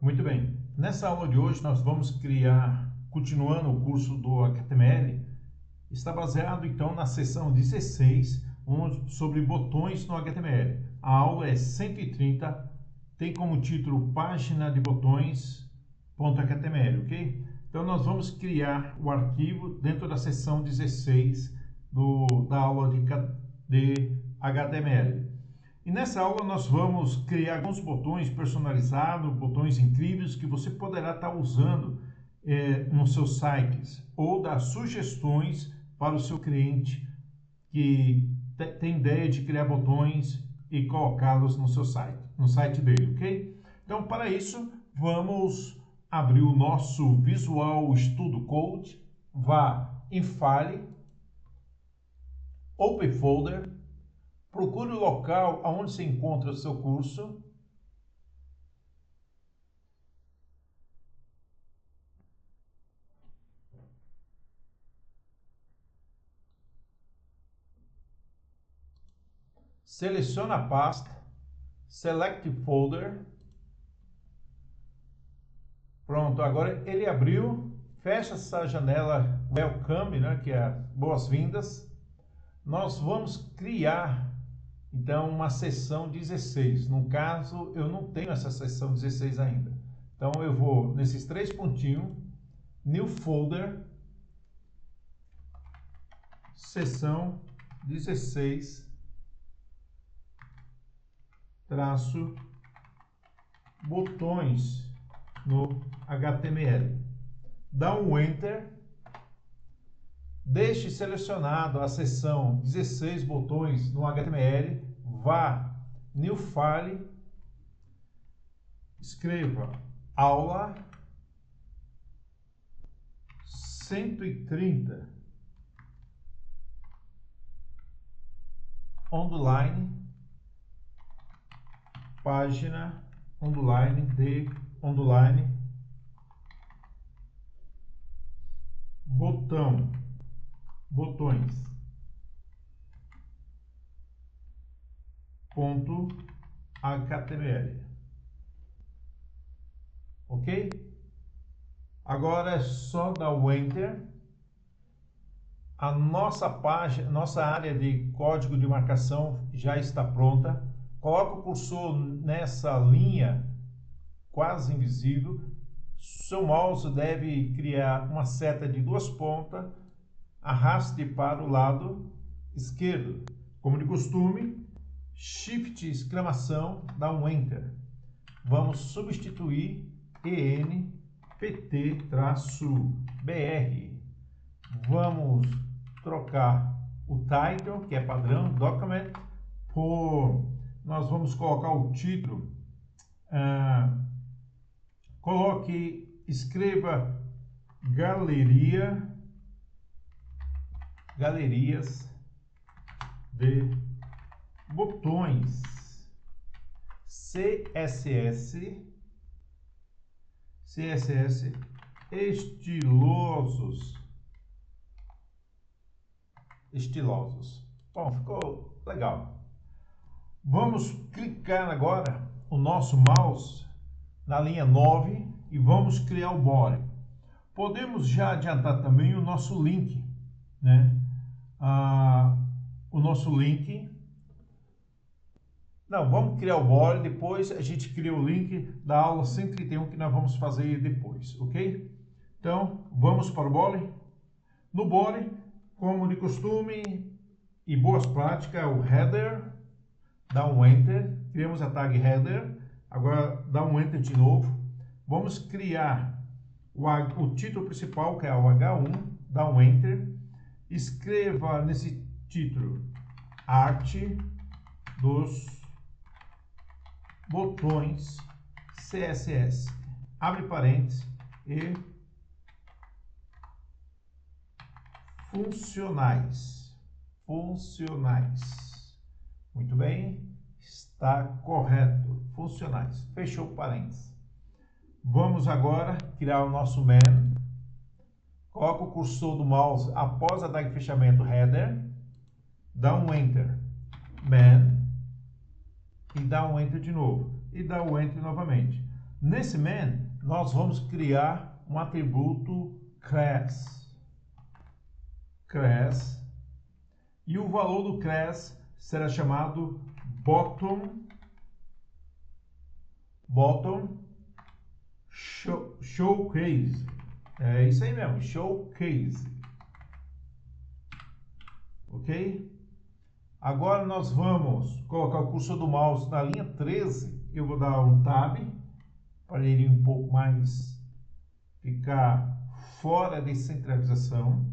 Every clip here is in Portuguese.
Muito bem, nessa aula de hoje nós vamos criar, continuando o curso do HTML, está baseado então na seção 16, sobre botões no HTML. A aula é 130, tem como título página de botões.html, ok? Então nós vamos criar o arquivo dentro da seção 16 da aula de HTML. E nessa aula nós vamos criar alguns botões personalizados, botões incríveis que você poderá estar usando nos seus sites, ou dar sugestões para o seu cliente que tem ideia de criar botões e colocá-los no seu site, no site dele, ok? Então, para isso, vamos abrir o nosso Visual Studio Code, vá em File, Open Folder, procure o local onde se encontra o seu curso. Selecione a pasta, Select Folder. Pronto, agora ele abriu. Fecha essa janela Welcome, né, que é boas-vindas. Nós vamos criar então uma seção 16. No caso, eu não tenho essa seção 16 ainda. Então eu vou nesses três pontinhos, New Folder, seção 16, traço botões no HTML. Dá um Enter. Deixe selecionado a seção 16 botões no HTML, vá New File, escreva aula 130 underline página underline de underline botões ponto HTML, ok? Agora é só dar o Enter. A nossa página, nossa área de código de marcação já está pronta. Coloque o cursor nessa linha quase invisível. Seu mouse deve criar uma seta de duas pontas. Arraste para o lado esquerdo. Como de costume, Shift exclamação, dá um Enter. Vamos substituir ENPT-BR. Vamos trocar o title, que é padrão, document, nós vamos colocar o título, escreva galerias de botões CSS estilosos. Bom, ficou legal. Vamos clicar agora o nosso mouse na linha 9 e vamos criar o body. Podemos já adiantar também o nosso link, né? O nosso link. Não, vamos criar o body, depois a gente cria o link da aula 131 que nós vamos fazer depois, ok? Então, vamos para o body. No body, como de costume e boas práticas, o header, dá um Enter, criamos a tag header, agora dá um Enter de novo. Vamos criar o título principal, que é o H1, dá um Enter, escreva nesse título arte dos botões CSS, abre parênteses, e funcionais. Muito bem, está correto. Funcionais. Fechou parênteses. Vamos agora criar o nosso man. Coloca o cursor do mouse após a tag fechamento header, dá um Enter. Man, e dá um Enter de novo. E dá o Enter novamente. Nesse main, nós vamos criar um atributo class, e o valor do class será chamado bottom showcase. É isso aí mesmo, showcase. Ok? Agora nós vamos colocar o cursor do mouse na linha 13. Eu vou dar um tab para ele um pouco mais ficar fora de centralização.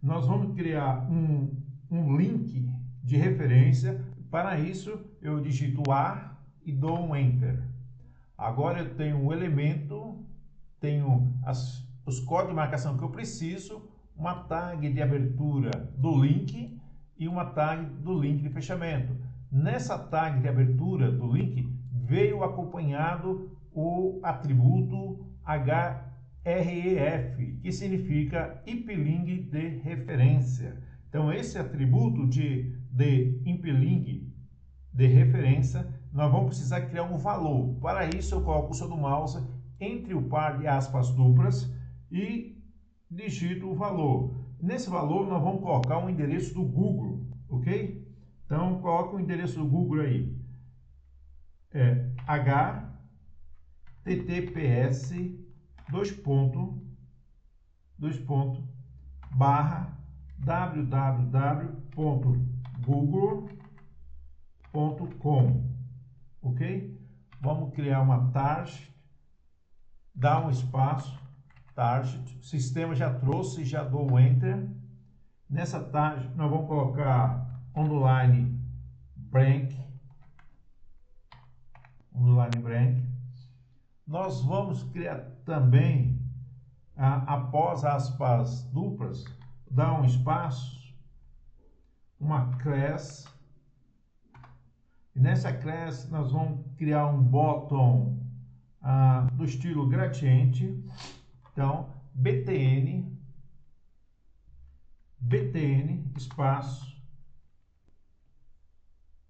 Nós vamos criar um link de referência. Para isso, eu digito A e dou um Enter. Agora eu tenho um elemento, tenho os códigos de marcação que eu preciso, uma tag de abertura do link e uma tag do link de fechamento. Nessa tag de abertura do link veio acompanhado o atributo href, que significa hiperlink de referência. Então esse atributo de hiperlink de referência, nós vamos precisar criar um valor. Para isso eu coloco o cursor do mouse entre o par de aspas duplas e digito o valor. Nesse valor nós vamos colocar um endereço do Google, ok? Então coloca o endereço do Google aí. https www.google.com, ok? Vamos criar uma target, dá um espaço, target, o sistema já trouxe, já dou o Enter. Nessa target nós vamos colocar underline blank, Nós vamos criar também, após aspas duplas, dar um espaço, uma class. E nessa class nós vamos criar um bottom do estilo gradiente. Então, btn espaço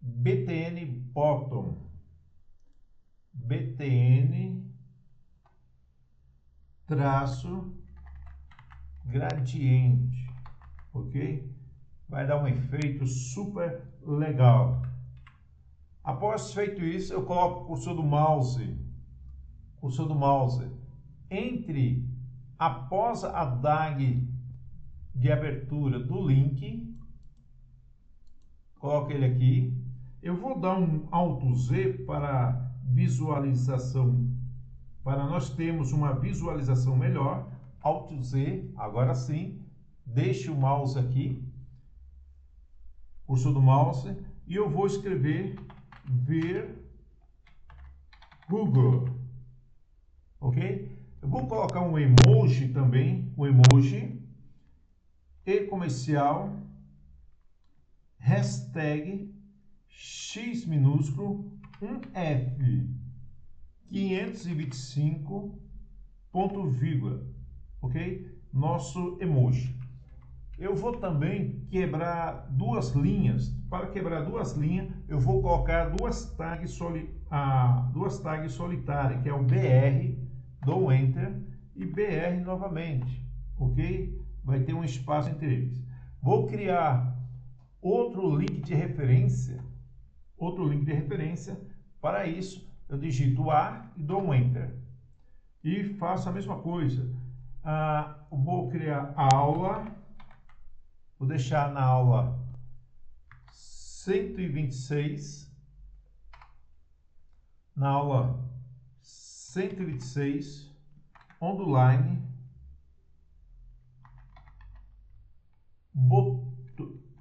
btn bottom, btn traço gradiente, ok? Vai dar um efeito super legal. Após feito isso, eu coloco o cursor do mouse após a tag de abertura do link, coloco ele aqui. Eu vou dar um Alt Z para visualização, para nós termos uma visualização melhor. Alt Z, agora sim, deixe o mouse aqui, cursor do mouse, e eu vou escrever ver Google, ok? Eu vou colocar um emoji também, e comercial, hashtag x minúsculo 1f 525 ponto vírgula, ok? Nosso emoji. Eu vou também quebrar duas linhas. Para quebrar duas linhas, eu vou colocar duas tags solitárias, que é o BR, dou Enter, e BR novamente, ok? Vai ter um espaço entre eles. Vou criar outro link de referência. Para isso, eu digito A e dou um Enter. E faço a mesma coisa. Vou criar a aula. Vou deixar na aula 126. Na aula 126, underline,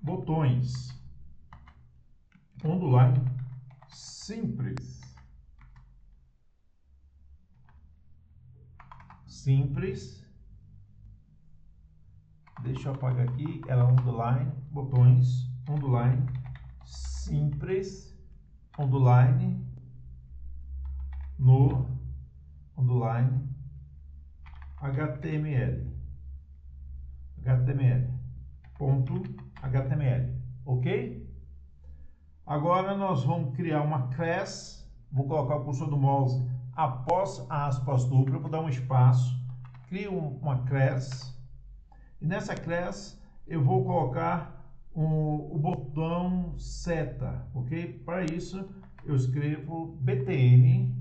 botões, underline, simples. Deixa eu apagar aqui, ela underline, botões, underline, simples, underline, no, underline, HTML, ponto HTML, ok? Agora nós vamos criar uma class, vou colocar o cursor do mouse após aspas dupla, eu vou dar um espaço, crio uma class, e nessa class eu vou colocar o botão seta, ok? Para isso, eu escrevo btn,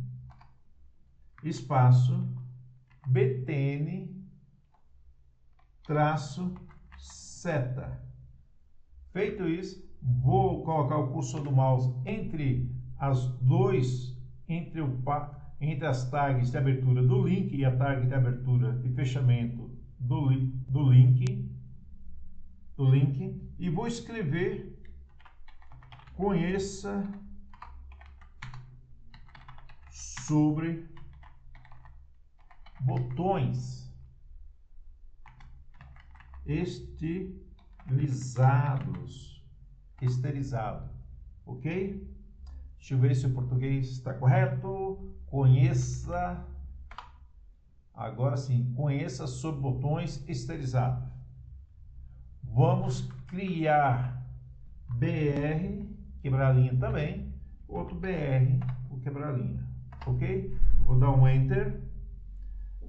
espaço, btn, traço, seta. Feito isso, vou colocar o cursor do mouse entre entre as tags de abertura do link e a tag de abertura e fechamento do link, e vou escrever conheça sobre botões esterilizados, ok? Deixa eu ver se o português está correto. Conheça, agora sim, conheça sobre botões esterilizados. Vamos criar BR, quebrar a linha também, outro BR, vou quebrar a linha, ok? Vou dar um Enter.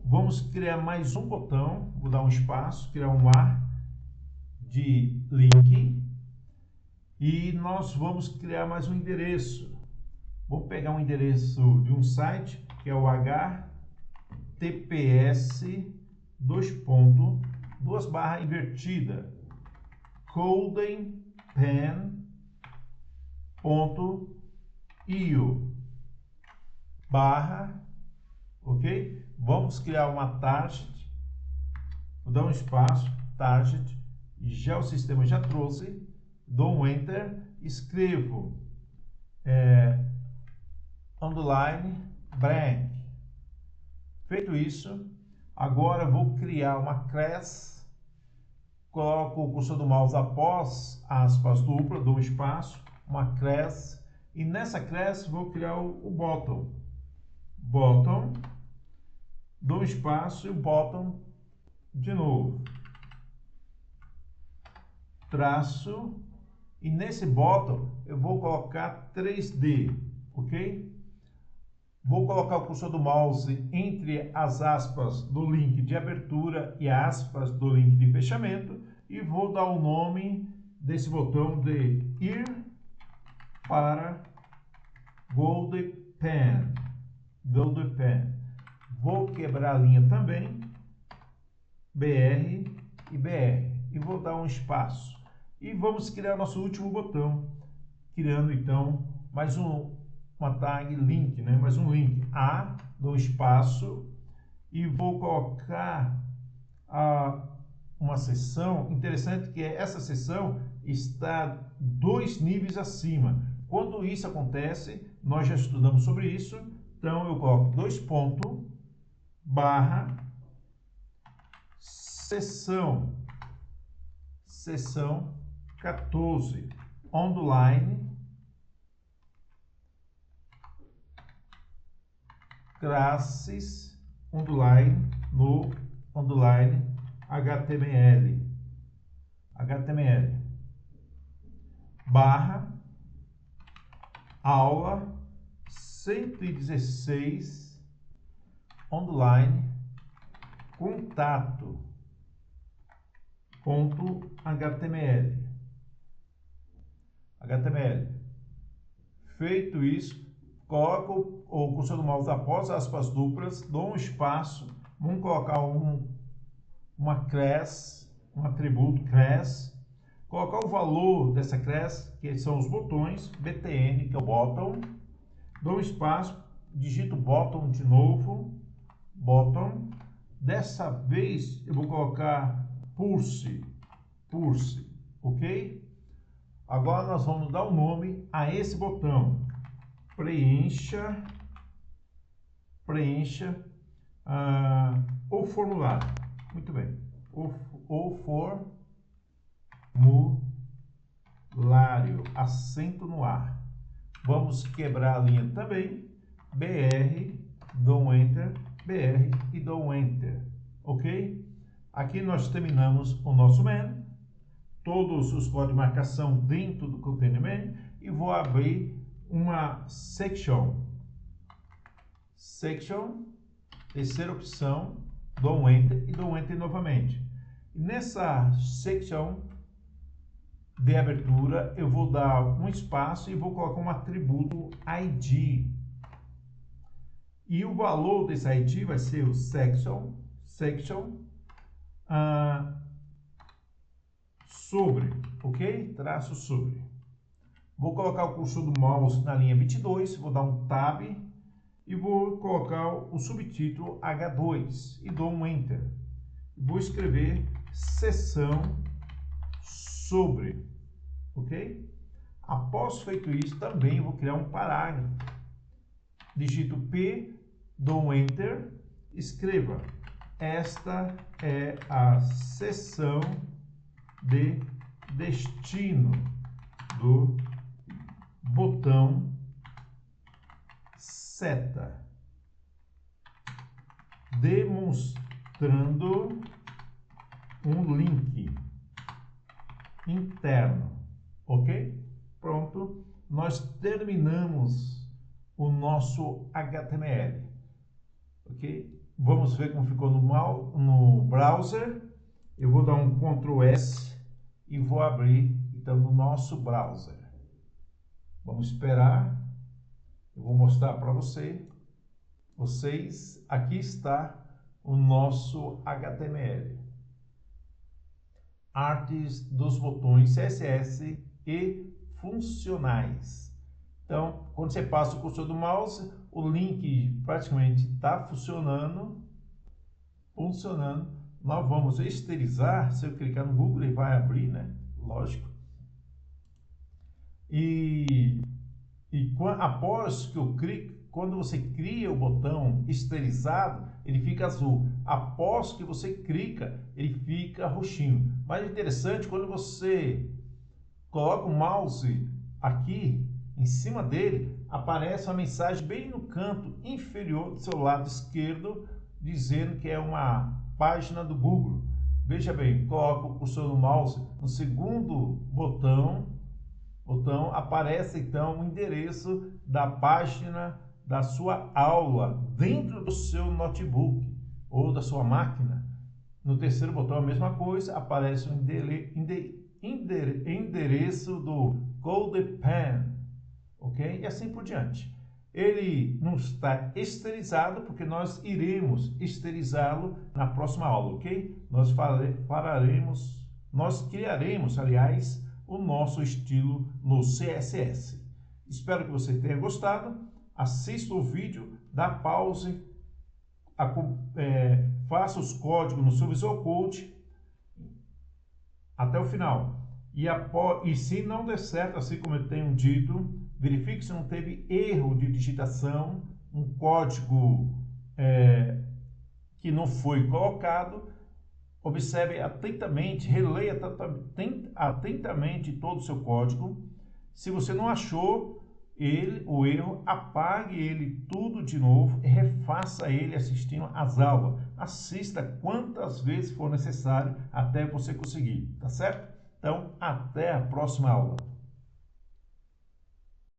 Vamos criar mais um botão, vou dar um espaço, criar um A de link, e nós vamos criar mais um endereço. Vou pegar um endereço de um site, que é o https duas barras invertida, codingpen.io barra, ok? Vamos criar uma target, vou dar um espaço, target, já o sistema já trouxe, dou um Enter, escrevo underline branch. Feito isso, agora vou criar uma class, coloco o cursor do mouse após aspas dupla, dou um espaço, uma class, e nessa class vou criar o bottom, dou um espaço e o bottom de novo, traço, e nesse bottom eu vou colocar 3D, ok? Vou colocar o cursor do mouse entre as aspas do link de abertura e aspas do link de fechamento e vou dar o nome desse botão de ir para Golden Pen. Vou quebrar a linha também, BR e BR, e vou dar um espaço. E vamos criar nosso último botão, criando então mais uma tag link, né? Mais um link, A, dou um espaço e vou colocar uma seção interessante, que é essa seção está 2 níveis acima. Quando isso acontece, nós já estudamos sobre isso, então eu coloco 2 pontos, barra, seção 14, underline, classes, underline, no underline, HTML, barra, aula 116, underline, contato, ponto HTML. Feito isso, coloco o cursor do mouse após aspas duplas, dou um espaço, vamos colocar uma class, um atributo class, colocar o valor dessa class, que são os botões, btn, que é o bottom, dou um espaço, digito bottom de novo, bottom, dessa vez eu vou colocar pulse, ok? Agora nós vamos dar um nome a esse botão, preencha o formulário, muito bem, o formulário, acento no A. Vamos quebrar a linha também, BR, dou um Enter, BR e dou um Enter, ok? Aqui nós terminamos o nosso main, todos os códigos de marcação dentro do container main, e vou abrir uma section section, terceira opção, dou um Enter e dou um Enter novamente. E nessa section de abertura, eu vou dar um espaço e vou colocar um atributo ID. E o valor desse ID vai ser o section sobre, ok? Traço sobre. Vou colocar o cursor do mouse na linha 22, vou dar um Tab e vou colocar o subtítulo H2 e dou um Enter. Vou escrever seção sobre, ok? Após feito isso, também vou criar um parágrafo. Digito P, dou um Enter, escreva: esta é a seção de destino do botão seta, demonstrando um link interno, ok? Pronto, nós terminamos o nosso HTML, ok? Vamos ver como ficou no browser. Eu vou dar um Ctrl S e vou abrir então no nosso browser. Vamos esperar. Eu vou mostrar para vocês. Aqui está o nosso HTML. Artes dos botões CSS e funcionais. Então, quando você passa o cursor do mouse, o link praticamente está funcionando. Nós vamos esterilizar. Se eu clicar no Google, ele vai abrir, né? Lógico. Após que eu clique, quando você cria o botão esterilizado, ele fica azul. Após que você clica, ele fica roxinho. Mas é interessante, quando você coloca o mouse aqui em cima dele, aparece uma mensagem bem no canto inferior do seu lado esquerdo, dizendo que é uma página do Google. Veja bem, coloca o cursor do mouse no segundo botão, aparece então o endereço da página da sua aula dentro do seu notebook ou da sua máquina. No terceiro botão a mesma coisa, aparece o endereço do CodePen, ok? E assim por diante. Ele não está esterilizado porque nós iremos esterilizá-lo na próxima aula, ok? Nós criaremos, aliás, o nosso estilo no CSS. Espero que você tenha gostado. Assista o vídeo, dá pause, faça os códigos no seu Visual Code até o final. E se não der certo, assim como eu tenho dito, verifique se não teve erro de digitação, um código que não foi colocado. Observe atentamente, releia atentamente todo o seu código. Se você não achou o erro, apague ele tudo de novo e refaça ele assistindo às aulas. Assista quantas vezes for necessário até você conseguir, tá certo? Então, até a próxima aula.